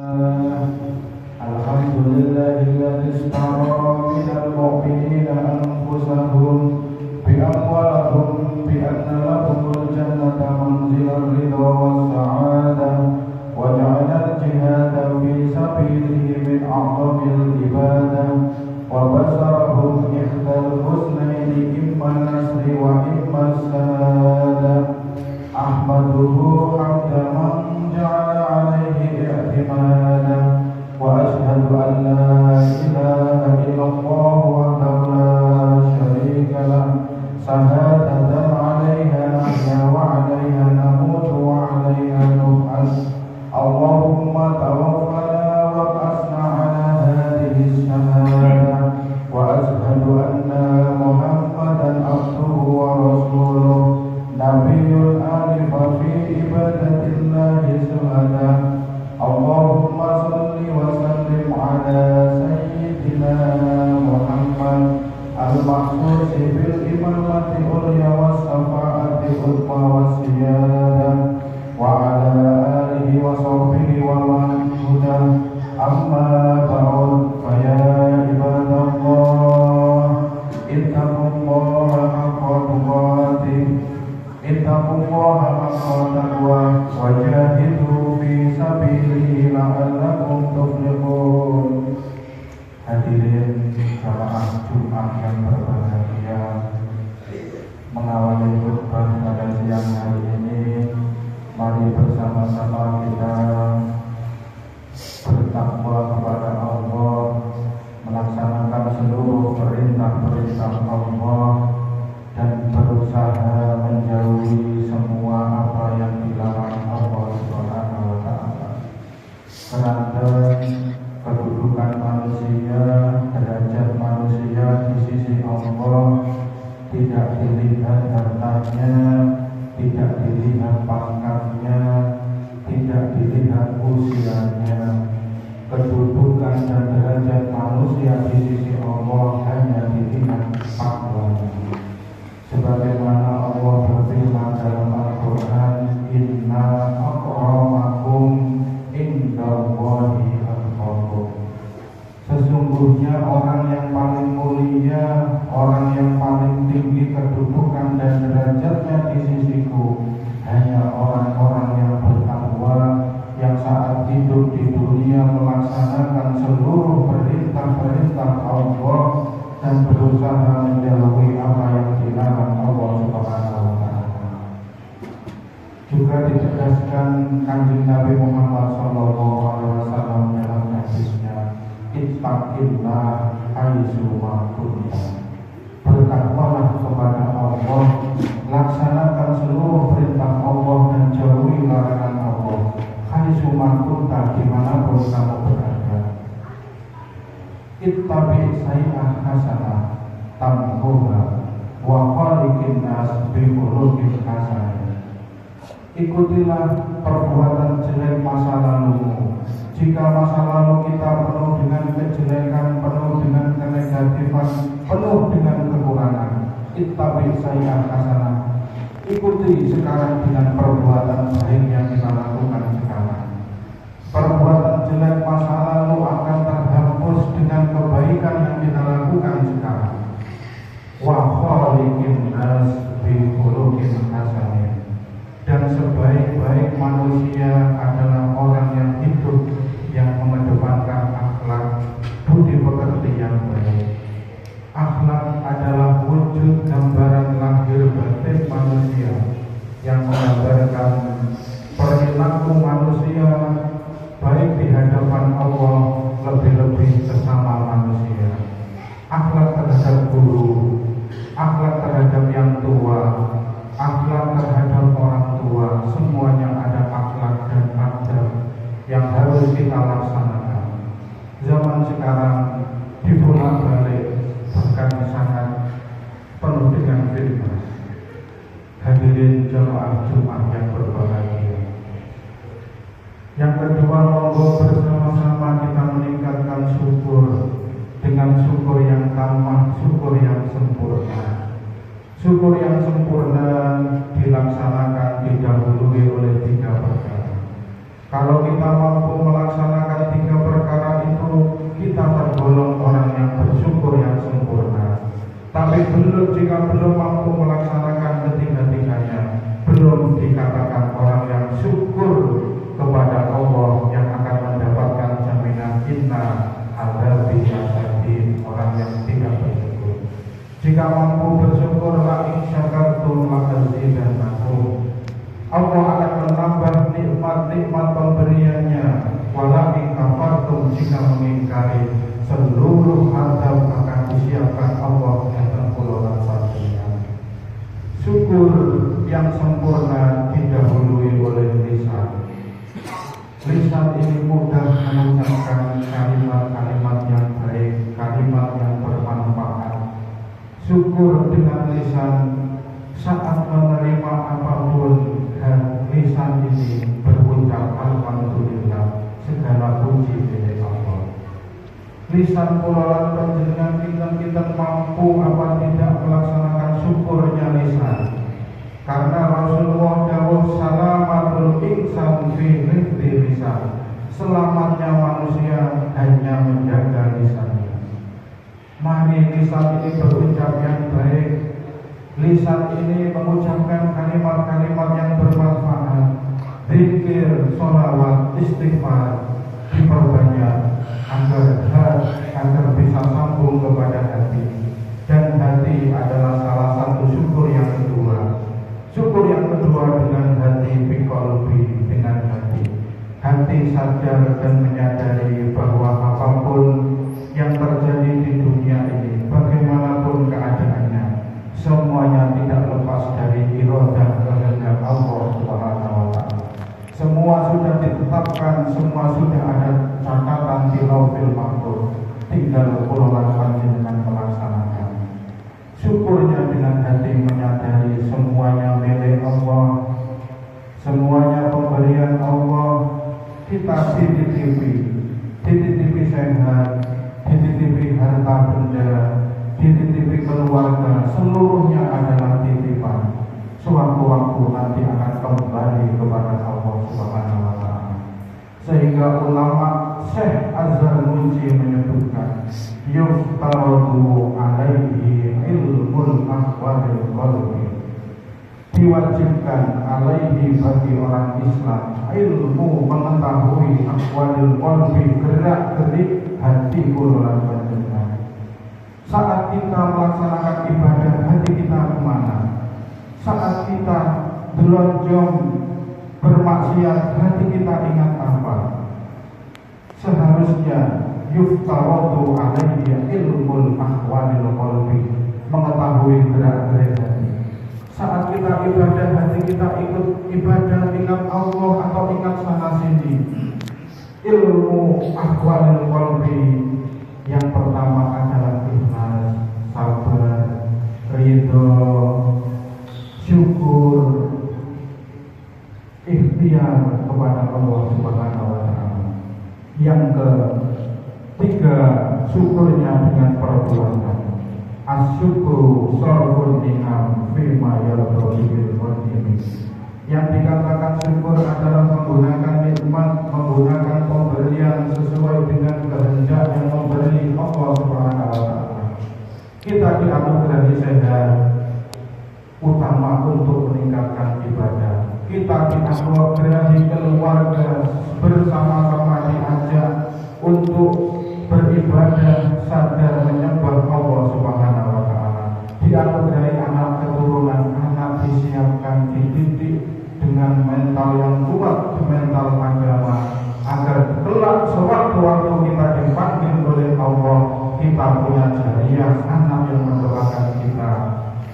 Alhamdulillahilladzi ishtara minal mu'minina anfusahum bi amwalihim bi anna lahumul jannata manzilan ridha was sa'adah wa ja'ala al-jihada fi sabilihi min a'zamil ibadah wa basarahum ihdal husnaini imma nasri wa imma sadah ahmaduhu hamda man ja'ala alaihi i'timadah wa ashhadu an la ilaha illallah wahdahu la syarika lah shahadatan 'alaiha nahya wa 'alaiha namutu wa 'alaiha nub'ats Allahumma tawaffana wa asna 'ala hadhihi shahadah wa ashhadu anna Muhammadan abduhu wa rasuluh nabiyyul alifa fi ibadatillahi suhada Allahumma salli wa sallim ala sayyidina Muhammad al-mahsusi bil imamati ulya wa safa'ati utma wa siyadah wa ala alihi wa sahbihi wa man hudah amma ba'd fa ya ibadallah ittaqullaha haqqa tuqatih ittaqullaha haqqa taqwah wa jahidu fi sabilihi la'allakum tuflihun. Hadirin jamaah Jumat yang berbahagia, mengawali khutbah pada siang hari ini, mari bersama-sama kita bertakwa kepada Allah, melaksanakan seluruh perintah-perintah Allah dan berusaha menjauhi semua apa yang dilarang Allah Subhanahu wa taala. Karena kedudukan manusia, derajat manusia di sisi Allah tidak dilihat hartanya, tidak dilihat pangkatnya, tidak dilihat usianya. Kedudukan dan derajat manusia di sisi Allah hanya dilihat pahalanya. Sebagaimana Allah berfirman dalam Al-Quran, Inna akramakum indallahi atqakum. Sesungguhnya orang yang paling mulia, orang yang paling tinggi kedudukan dan derajatnya di sisiku hanya orang-orang yang bertakwa, yang saat hidup di dunia melaksanakan seluruh perintah-perintah Allah dan berusaha menjauhi apa yang dilarang Allah Subhanahu wa taala. Juga ditegaskan Kanjeng Nabi Muhammad sallallahu alaihi wasallam dalam hadisnya, ittaqillah haitsu ma kunta. Bertakwalah kepada Allah, laksanakan seluruh perintah Allah dan jauhi larangan Allah. Haitsu ma kunta, dimanapun kamu berada. Ittabi sayyi'ah hasanah tamhuha wa khaliqin nas bi khuluqin hasanah. Ikutilah perbuatan jelek masa lalumu. Jika masa lalu kita penuh dengan kejelekan, penuh dengan kenegatifan, penuh dengan kekurangan, ittabi sayyi'ah hasanah. Ikuti sekarang dengan perbuatan baik yang kita lakukan sekarang. Perbuatan jelek masa lalu akan terhapus dengan kebaikan yang kita lakukan sekarang. Wa khaliqin nas bi khuluqin hasanah. Dan sebaik-baik manusia adalah orang yang hidup yang mengedepankan akhlak, budi pekerti yang baik. Akhlak adalah wujud gambaran lahir batin manusia yang menggambarkan perilaku manusia baik di hadapan Allah, lebih-lebih sesama manusia. Akhlak terhadap guru, akhlak terhadap yang tua, akhlak terhadap orang tua, semuanya ada akhlak dan adab yang harus kita laksanakan. Zaman sekarang dibolak-balik, bahkan sangat penuh dengan fitnah. Hadirin jamaah Jumat yang berbahagia. Yang kedua, monggo bersama-sama kita meningkatkan syukur dengan syukur yang tamah, syukur yang sempurna. Syukur yang sempurna dilaksanakan didahului oleh 3 perkara. Kalau kita mampu melaksanakan jika belum mampu melaksanakan ketiga-tiganya, belum dikatakan orang yang syukur kepada Allah yang akan mendapatkan jaminan inna adzabi asyadid, orang yang tidak bersyukur. Jika mampu bersyukur, la in syakartum la azidannakum, Allah akan menambah nikmat-nikmat pemberiannya. Wala in kafartum, jika mengingkari, seluruh azab akan disiapkan Allah dalam puluhan satunya. Syukur yang sempurna didahului oleh lisan. Lisan ini mudah mengucapkan kalimat-kalimat yang baik, kalimat yang bermanfaat. Syukur dengan lisan saat menerima apapun, dan lisan ini berucap alhamdulillah, segala puji milik Allah. Lisan kulawan panjenengan kita mampu apa tidak melaksanakan syukurnya lisan. Karena Rasulullah dawuh salamatul insan fi hifdzi lisan, selamatnya manusia hanya menjaga lisannya. Mari lisan ini berucap yang baik, lisan ini mengucapkan kalimat-kalimat yang bermanfaat, zikir, sholawat, istighfar diperbanyak agar bisa sambung kepada hati. Dan hati adalah salah satu syukur yang kedua. Syukur yang kedua dengan hati, biqalbi, dengan hati. Hati sadar dan menyadari bahwa apapun yang terjadi di dunia ini, bagaimanapun keadaannya, semuanya tidak lepas dari iradah kehendak Allah Subhanahu wa Ta'ala. Semua sudah ditetapkan, semua sudah ada catatan di Lauhil Mahfuz, tinggal kulawan panjenengan melaksanakan. Syukurnya dengan hati menyadari semuanya milik Allah, semuanya pemberian Allah. Kita dititipi sehat, dititipi harta benda, dititipi keluarga, seluruhnya adalah titipan. Sewaktu-waktu nanti akan kembali kepada Allah Subhanahu wa Ta'ala. Sehingga ulama Syekh Azhar Munji menyebutkan, yuftaradu alaihi ilmul ahwalil qalbi, diwajibkan alaihi bagi orang Islam ilmu mengetahui ahwalil qalbi, gerak-gerik hati kulawan panjenengan. Saat kita melaksanakan ibadah, hati kita kemana? Saat kita belonjong bermaksiat, hati kita ingat apa? Seharusnya yuftaradu alaihi ilmul ahwalil qalbi, mengetahui gerak-gerik hati. Saat kita ibadah, hati kita ikut ibadah, ingat Allah atau ingat sana sini. Ilmu ahwalil qalbi yang pertama adalah ikhlas, sabar, ridho, syukur, ikhtiar kepada Allah Subhanahu wa Ta'ala. Yang ketiga, syukurnya dengan perbuatan. Asyukru sarfun ni'am fima yardhibil qadim. Yang dikatakan syukur adalah menggunakan nikmat, menggunakan pemberian sesuai dengan kehendak yang memberi Allah Subhanahu wa Ta'ala. Kita dianugerahi sehat, utama untuk meningkatkan ibadah. Kita dianugerahi keluarga, bersama-sama diajak untuk beribadah, sadar menyembah Allah Subhanahu wa Ta'ala. Dianugerahi anak keturunan, anak disiapkan, dididik dengan mental yang kuat, mental agama, agar kelak sewaktu-waktu kita dipanggil oleh Allah, kita punya jariyah, anak yang mendoakan kita,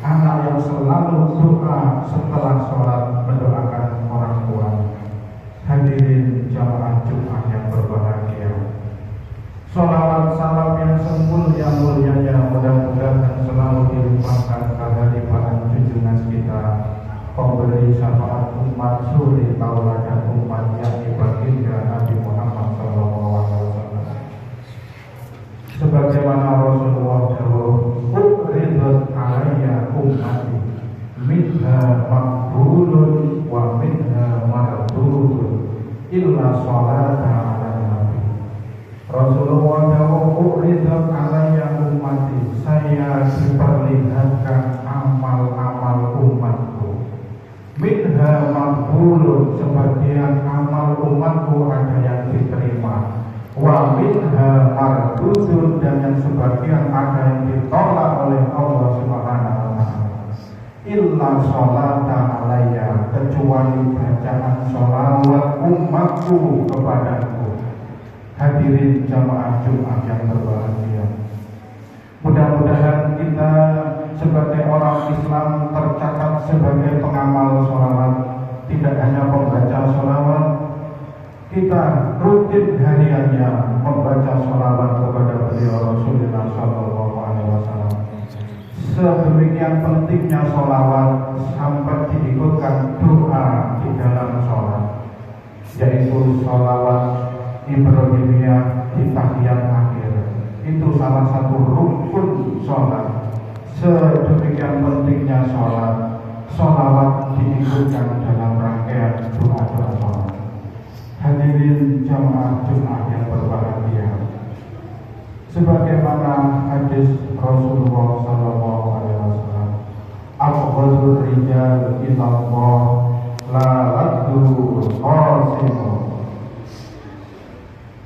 anak yang selalu doa setelah sholat mendoakan orang tua. Hadirin jamaah Jumat yang berbahagia, sholawat salam yang semulia-mulianya mudah-mudahan selalu dilimpahkan keharibaan junjungan kita, pemberi syafaat umat, suri tauladan umat, yakni baginda Nabi Muhammad SAW. Sebagaimana Rasulullah SAW, "Uqridat alayya ummati, minha maqbulun wa minha mardudun, illa sholata ala nabi." Rasulullah SAW, "Uqridat alayya ummati," saya diperlihatkan mardudun, dan yang sebagian ada yang ditolak oleh Allah Subhanahu wa taala. Illa sholata alayya, kecuali bacaan sholawat umatku kepadaku. Hadirin jamaah Jumat yang berbahagia, mudah-mudahan kita sebagai orang Islam tercatat sebagai pengamal sholawat. Tidak hanya pembaca sholawat, kita rutin hariannya membaca sholawat kepada beliau Rasulullah Sallallahu Alaihi Wasallam. Sedemikian pentingnya sholawat sampai diikutkan doa di dalam sholat, yaitu sholawat Ibrahimiyah di tahiyat akhir. Itu salah satu rukun sholat. Sedemikian pentingnya sholat, sholawat diikutkan dalam rangkaian doa-doa sholat. Hadirin jamaah Jumat yang berbahagia, sebagaimana hadis Rasulullah Sallallahu Alaihi Wasallam, afdhalur rijal ilallah la laddu qasimu,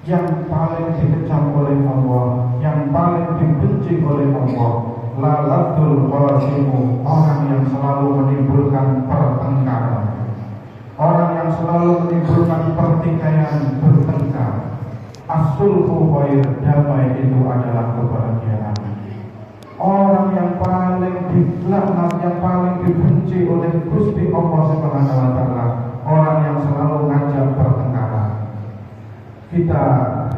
yang paling dikecam oleh Allah, yang paling dibenci oleh Allah, la laddu qasimu, orang yang selalu menimbulkan pertengkaran, orang yang selalu menimbulkan pertikaian, bertengkar. As-sulhu khair, damai itu adalah kebahagiaan. Orang yang paling dilaknat, yang paling dibenci oleh Gusti Allah Subhanahu wa taala, orang yang selalu ngajak pertengkaran. Kita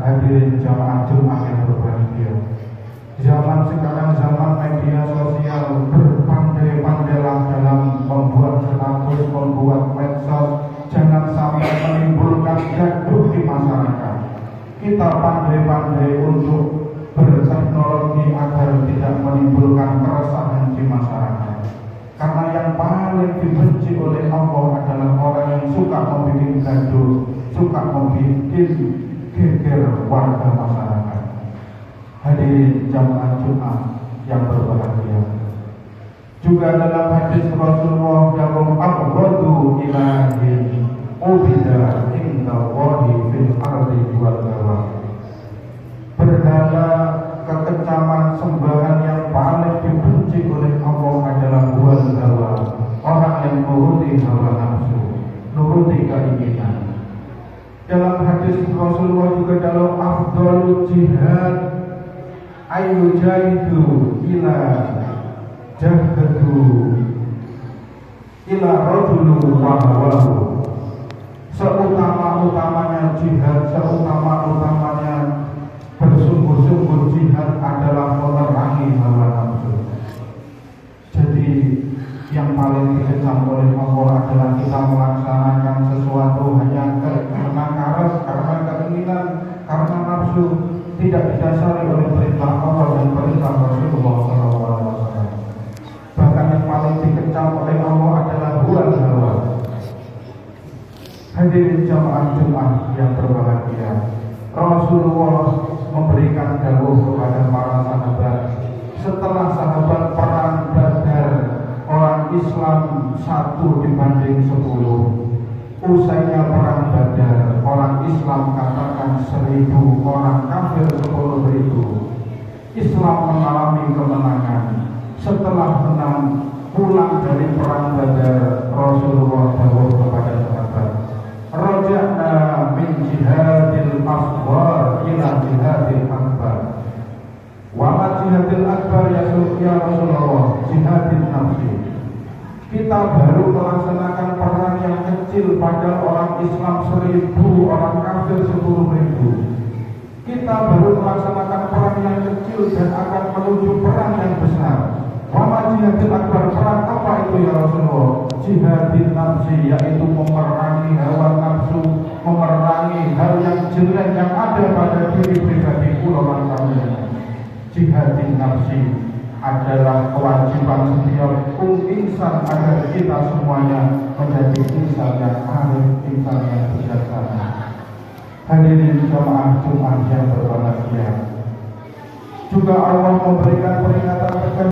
hadirin jamaah Jumat yang berbahagia, zaman sekarang zaman media sosial, berpandai-pandailah dalam membuat status, membuat medsos, jangan sampai menimbulkan gaduh di masyarakat. Kita pandai-pandai untuk berteknologi agar tidak menimbulkan keresahan di masyarakat. Karena yang paling dibenci oleh Allah adalah orang yang suka membuat gaduh, suka membuat geger warga masyarakat. Hadirin jamaah Jumat yang berbahagia, juga dalam hadis Rasulullah dalam abghadu ilahin ubida indallahi fil ardi wal bawah, berhala kekecaman sembahan yang paling dibenci oleh Allah adalah wal bawah, orang yang nuruti hawa nafsu, nuruti keinginan. Dalam hadis Rasulullah juga dalam afdhalul jihad ayu jahidu ila jahadu ila rajulu wahwahu, seutama-utamanya jihad, seutama-utamanya bersungguh-sungguh jihad adalah memerangi hawa nafsu. Jadi yang paling dikecam oleh Allah adalah kita melaksanakan sesuatu hanya karena karas, karena keinginan, karena nafsu, tidak didasari oleh perintah Allah dan perintah Rasulullah SAW. Bahkan yang paling dikecam oleh Allah adalah huwal hawa. Hadirin jamaah Jumat yang berbahagia, Rasulullah memberikan dawuh kepada para sahabat setelah sahabat perang Badar, orang Islam 1 dibanding 10. Usainya perang Badar, orang Islam katakan 1000, orang kafir 10.000. Islam mengalami kemenangan. Setelah menang pulang dari perang Badar, Rasulullah dawuh kepada sahabat, raja'na min jihadil asghar ila jihadil akbar. Wa ma jihadil akbar ya Rasulullah, jihadil nafsi. Kita baru melaksanakan perang yang kecil pada orang Islam 1000, orang kafir 10.000. Kita baru melaksanakan perang yang kecil dan akan menuju perang yang besar. Wa jihadil akbar, perang apa itu ya Rasulullah? Jihadil nafsi, yaitu memerangi hawa nafsu, memerangi hal yang jelek yang ada pada diri pribadi orang kalian. Jihadil nafsi adalah kewajiban setiap insan agar kita semuanya menjadi insan yang arif, insan yang bijaksana. Hadirin jamaah Jumat yang berbahagia, juga Allah memberikan peringatan